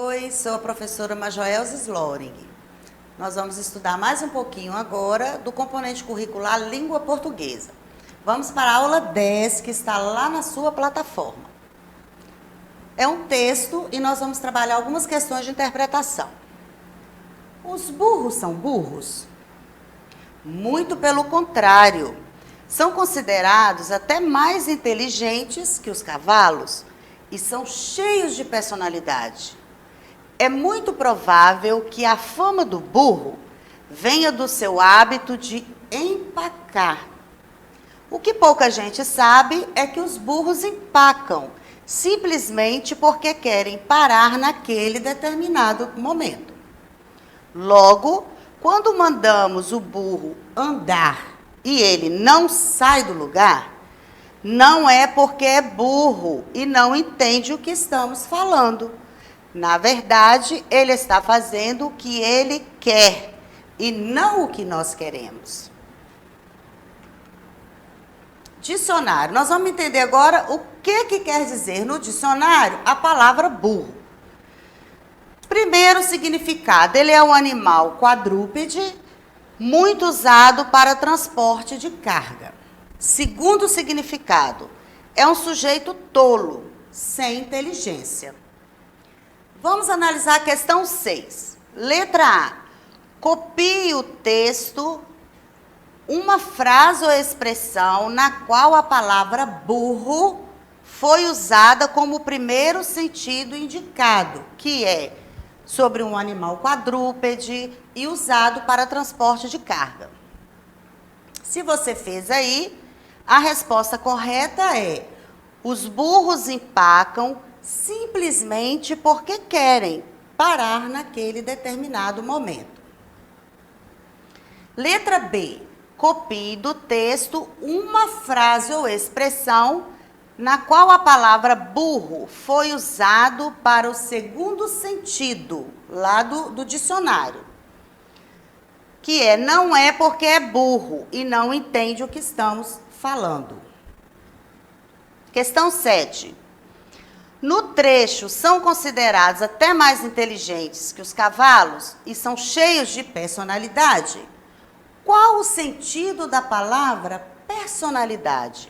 Oi, sou a professora Majoelza Sloring. Nós vamos estudar mais um pouquinho agora do componente curricular Língua Portuguesa. Vamos para a aula 10, que está lá na sua plataforma. É um texto e nós vamos trabalhar algumas questões de interpretação. Os burros são burros? Muito pelo contrário. São considerados até mais inteligentes que os cavalos e são cheios de personalidade. É muito provável que a fama do burro venha do seu hábito de empacar. O que pouca gente sabe é que os burros empacam, simplesmente porque querem parar naquele determinado momento. Logo, quando mandamos o burro andar e ele não sai do lugar, não é porque é burro e não entende o que estamos falando. Na verdade, ele está fazendo o que ele quer e não o que nós queremos. Dicionário. Nós vamos entender agora o que quer dizer no dicionário a palavra burro. Primeiro significado, ele é um animal quadrúpede, muito usado para transporte de carga. Segundo significado, é um sujeito tolo, sem inteligência. Vamos analisar a questão 6. Letra A. Copie o texto, uma frase ou expressão na qual a palavra burro foi usada como o primeiro sentido indicado, que é sobre um animal quadrúpede e usado para transporte de carga. Se você fez aí, a resposta correta é: os burros empacam simplesmente porque querem parar naquele determinado momento. Letra B. Copie do texto uma frase ou expressão na qual a palavra burro foi usado para o segundo sentido, lá do dicionário, que é: não é porque é burro e não entende o que estamos falando. Questão 7. No trecho, são considerados até mais inteligentes que os cavalos e são cheios de personalidade. Qual o sentido da palavra personalidade?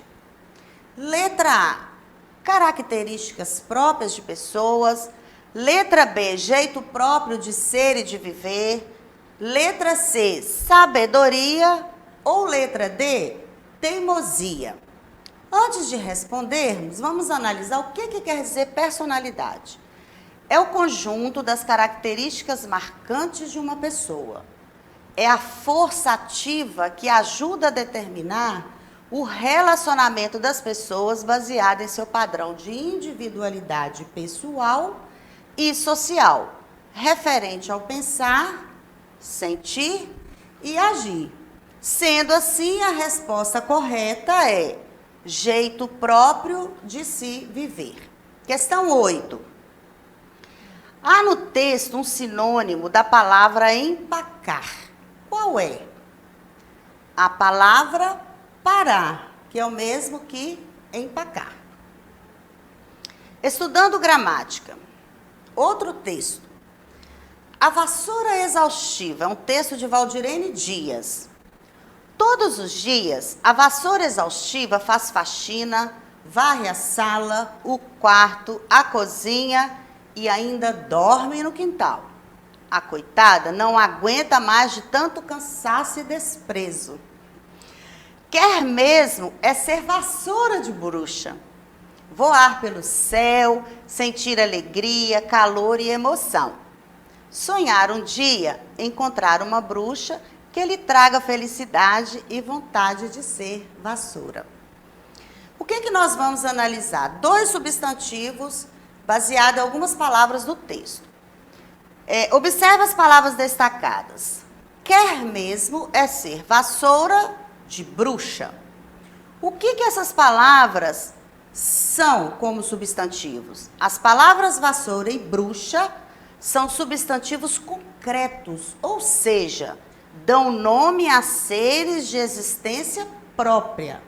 Letra A. Características próprias de pessoas. Letra B. Jeito próprio de ser e de viver. Letra C. Sabedoria. Ou letra D. Teimosia. Antes de respondermos, vamos analisar o que quer dizer personalidade. É o conjunto das características marcantes de uma pessoa. É a força ativa que ajuda a determinar o relacionamento das pessoas baseado em seu padrão de individualidade pessoal e social, referente ao pensar, sentir e agir. Sendo assim, a resposta correta é: jeito próprio de se viver. Questão 8. Há no texto um sinônimo da palavra empacar. Qual é? A palavra parar, que é o mesmo que empacar. Estudando gramática. Outro texto. A vassoura exaustiva é um texto de Valdirene Dias. Todos os dias, a vassoura exaustiva faz faxina, varre a sala, o quarto, a cozinha e ainda dorme no quintal. A coitada não aguenta mais de tanto cansaço e desprezo. Quer mesmo é ser vassoura de bruxa, voar pelo céu, sentir alegria, calor e emoção. Sonhar um dia encontrar uma bruxa que lhe traga felicidade e vontade de ser vassoura. O que nós vamos analisar? 2 substantivos baseados em algumas palavras do texto. Observe as palavras destacadas. Quer mesmo é ser vassoura de bruxa. O que essas palavras são como substantivos? As palavras vassoura e bruxa são substantivos concretos, ou seja, dão nome a seres de existência própria,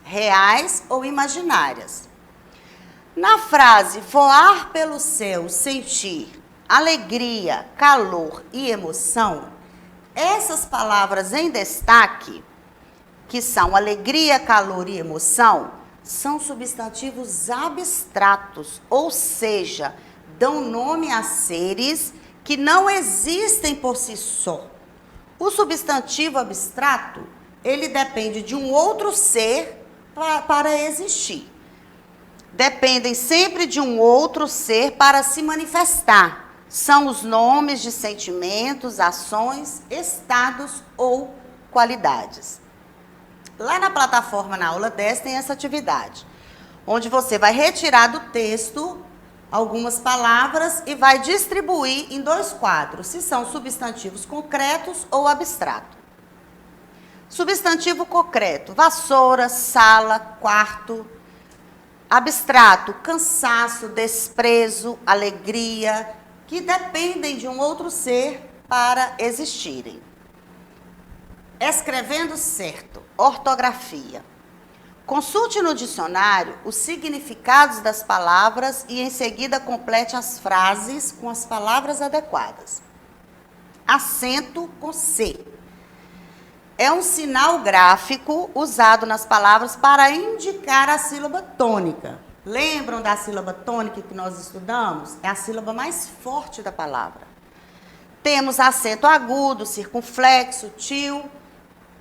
reais ou imaginárias. Na frase voar pelo céu, sentir alegria, calor e emoção, essas palavras em destaque, que são alegria, calor e emoção, são substantivos abstratos, ou seja, dão nome a seres que não existem por si só. O substantivo abstrato, ele depende de um outro ser para existir. Dependem sempre de um outro ser para se manifestar. São os nomes de sentimentos, ações, estados ou qualidades. Lá na plataforma, na aula 10, tem essa atividade, onde você vai retirar do texto algumas palavras e vai distribuir em 2 quadros, se são substantivos concretos ou abstratos. Substantivo concreto, vassoura, sala, quarto. Abstrato, cansaço, desprezo, alegria, que dependem de um outro ser para existirem. Escrevendo certo, ortografia. Consulte no dicionário os significados das palavras e em seguida complete as frases com as palavras adequadas. Acento com C. É um sinal gráfico usado nas palavras para indicar a sílaba tônica. Lembram da sílaba tônica que nós estudamos? É a sílaba mais forte da palavra. Temos acento agudo, circunflexo, til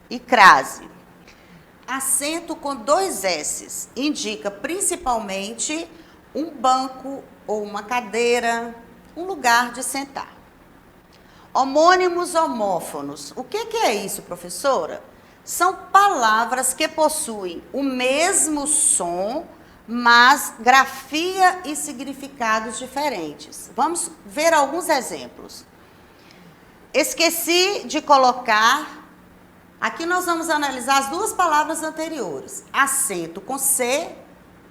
e crase. Acento com 2 S's indica principalmente um banco ou uma cadeira, um lugar de sentar. Homônimos, homófonos. O que é isso, professora? São palavras que possuem o mesmo som, mas grafia e significados diferentes. Vamos ver alguns exemplos. Esqueci de colocar. Aqui nós vamos analisar as 2 palavras anteriores. Acento com C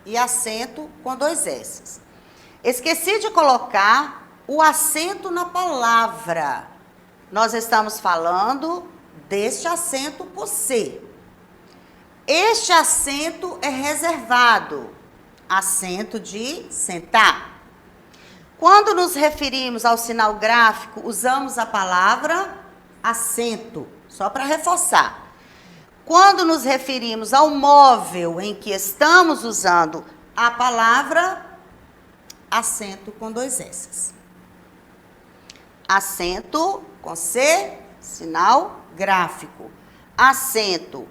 e acento com 2 S's. Esqueci de colocar o acento na palavra. Nós estamos falando deste acento por C. Este acento é reservado, acento de sentar. Quando nos referimos ao sinal gráfico, usamos a palavra acento, só para reforçar. Quando nos referimos ao móvel em que estamos usando a palavra acento com 2 S's. Acento com C, sinal gráfico. Acento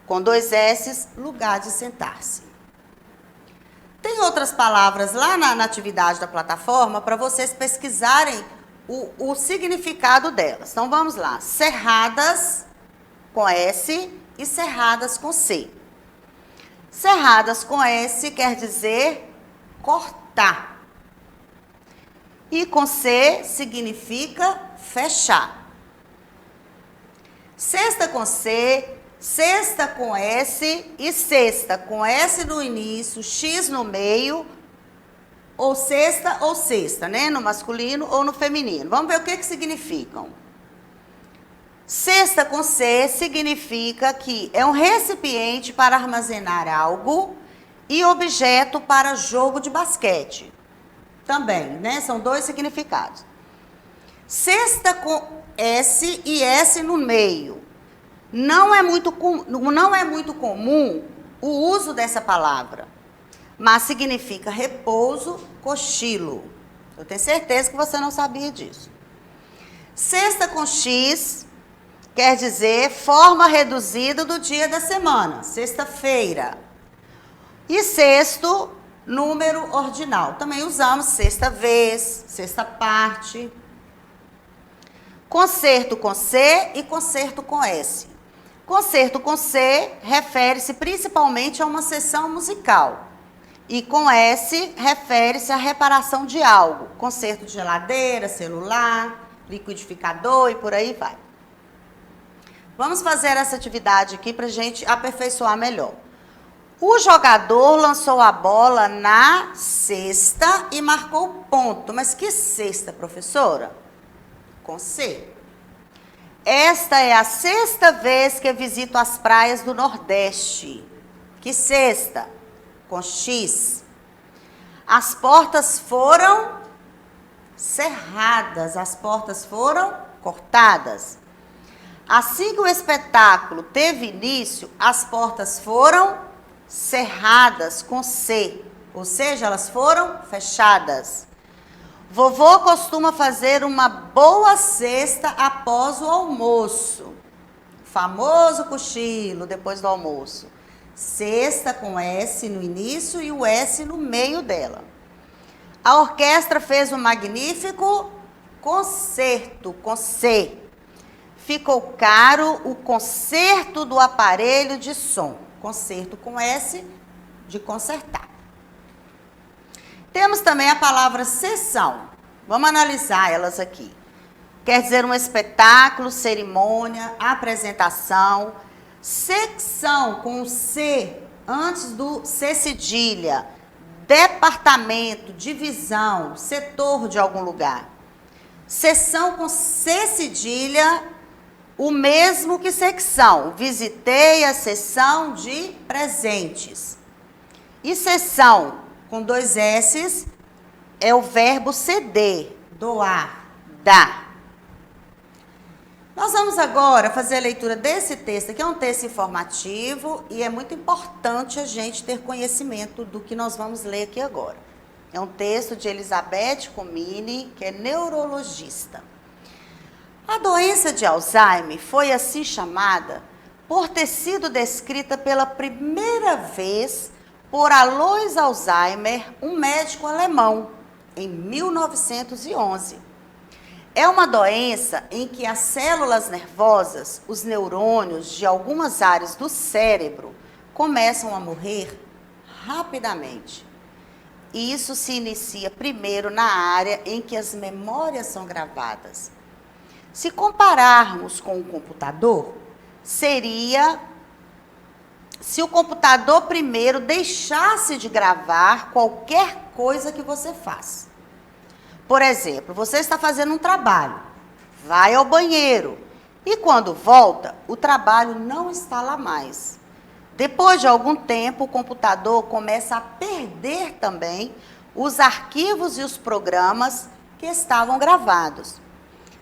com 2 S's, lugar de sentar-se. Tem outras palavras lá na atividade da plataforma para vocês pesquisarem o significado delas. Então, vamos lá. Cerradas com S e cerradas com C. Cerradas com S quer dizer cortar. E com C significa fechar. Cesta com C, cesta com S e cesta com S no início, X no meio, ou cesta, né? No masculino ou no feminino. Vamos ver o que significam. Cesta com C significa que é um recipiente para armazenar algo e objeto para jogo de basquete. Também, né? São 2 significados. Cesta com S e S no meio. Não é muito comum o uso dessa palavra, mas significa repouso, cochilo. Eu tenho certeza que você não sabia disso. Sexta com X quer dizer forma reduzida do dia da semana, sexta-feira. E sexto, número ordinal. Também usamos sexta vez, sexta parte. Concerto com C e concerto com S. Concerto com C refere-se principalmente a uma sessão musical. E com S refere-se à reparação de algo. Conserto de geladeira, celular, liquidificador e por aí vai. Vamos fazer essa atividade aqui para a gente aperfeiçoar melhor. O jogador lançou a bola na cesta e marcou ponto. Mas que cesta, professora? Com C. Esta é a 6ª vez que visito as praias do Nordeste. Que cesta? Com X. As portas foram cerradas, as portas foram cortadas. Assim que o espetáculo teve início, as portas foram cerradas com C, ou seja, elas foram fechadas. Vovô costuma fazer uma boa cesta após o almoço. Famoso cochilo depois do almoço. Cesta com S no início e o S no meio dela. A orquestra fez um magnífico concerto com C. Ficou caro o conserto do aparelho de som. Concerto com S, de consertar. Temos também a palavra sessão. Vamos analisar elas aqui. Quer dizer um espetáculo, cerimônia, apresentação. Secção com C antes do C cedilha. Departamento, divisão, setor de algum lugar. Seção com C cedilha, o mesmo que secção. Visitei a seção de presentes. E seção com 2 S's é o verbo ceder, doar, dar. Nós vamos agora fazer a leitura desse texto, que é um texto informativo e é muito importante a gente ter conhecimento do que nós vamos ler aqui agora. É um texto de Elizabeth Comini, que é neurologista. A doença de Alzheimer foi assim chamada por ter sido descrita pela primeira vez por Alois Alzheimer, um médico alemão, em 1911. É uma doença em que as células nervosas, os neurônios de algumas áreas do cérebro, começam a morrer rapidamente. E isso se inicia primeiro na área em que as memórias são gravadas. Se compararmos com o computador, seria se o computador primeiro deixasse de gravar qualquer coisa que você faz. Por exemplo, você está fazendo um trabalho, vai ao banheiro e quando volta, o trabalho não está lá mais. Depois de algum tempo, o computador começa a perder também os arquivos e os programas que estavam gravados.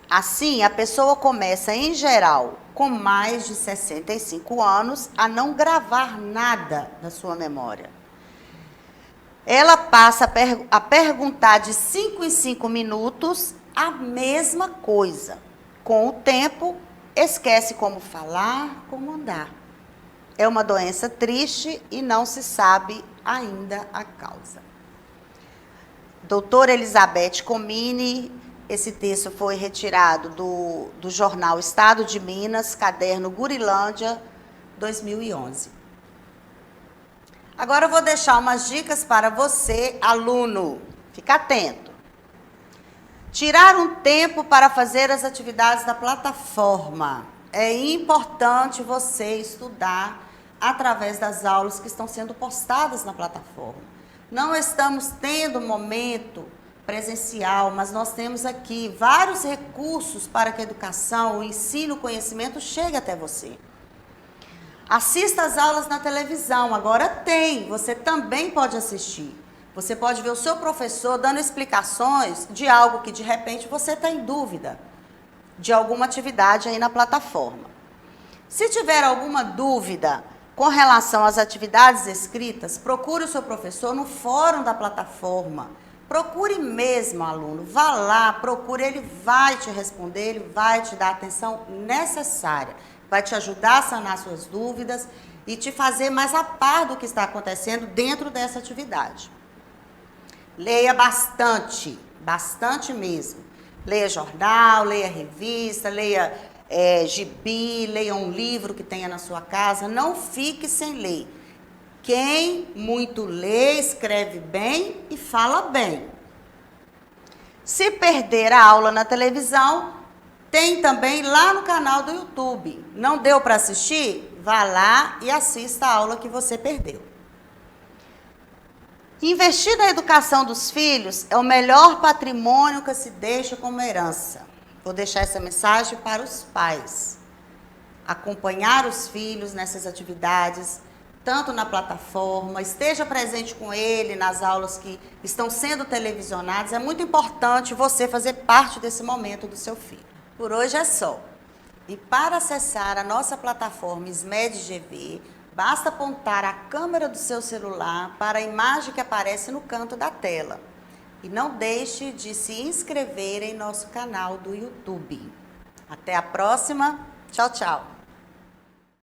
Assim, a pessoa começa, em geral, com mais de 65 anos, a não gravar nada na sua memória. Ela passa a perguntar de 5 em 5 minutos a mesma coisa. Com o tempo, esquece como falar, como andar. É uma doença triste e não se sabe ainda a causa. Doutora Elizabeth Comini, esse texto foi retirado do jornal Estado de Minas, caderno Gurilândia, 2011. Agora eu vou deixar umas dicas para você, aluno. Fica atento. Tirar um tempo para fazer as atividades da plataforma. É importante você estudar através das aulas que estão sendo postadas na plataforma. Não estamos tendo momento presencial, mas nós temos aqui vários recursos para que a educação, o ensino, o conhecimento chegue até você. Assista às aulas na televisão, agora tem, você também pode assistir. Você pode ver o seu professor dando explicações de algo que de repente você está em dúvida, de alguma atividade aí na plataforma. Se tiver alguma dúvida com relação às atividades escritas, procure o seu professor no fórum da plataforma. Procure mesmo, aluno, vá lá, procure, ele vai te responder, ele vai te dar a atenção necessária. Vai te ajudar a sanar suas dúvidas e te fazer mais a par do que está acontecendo dentro dessa atividade. Leia bastante, bastante mesmo. Leia jornal, leia revista, leia gibi, leia um livro que tenha na sua casa. Não fique sem ler. Quem muito lê, escreve bem e fala bem. Se perder a aula na televisão, tem também lá no canal do YouTube. Não deu para assistir? Vá lá e assista a aula que você perdeu. Investir na educação dos filhos é o melhor patrimônio que se deixa como herança. Vou deixar essa mensagem para os pais. Acompanhar os filhos nessas atividades, tanto na plataforma, esteja presente com ele nas aulas que estão sendo televisionadas. É muito importante você fazer parte desse momento do seu filho. Por hoje é só. E para acessar a nossa plataforma SMED GV, basta apontar a câmera do seu celular para a imagem que aparece no canto da tela. E não deixe de se inscrever em nosso canal do YouTube. Até a próxima. Tchau, tchau.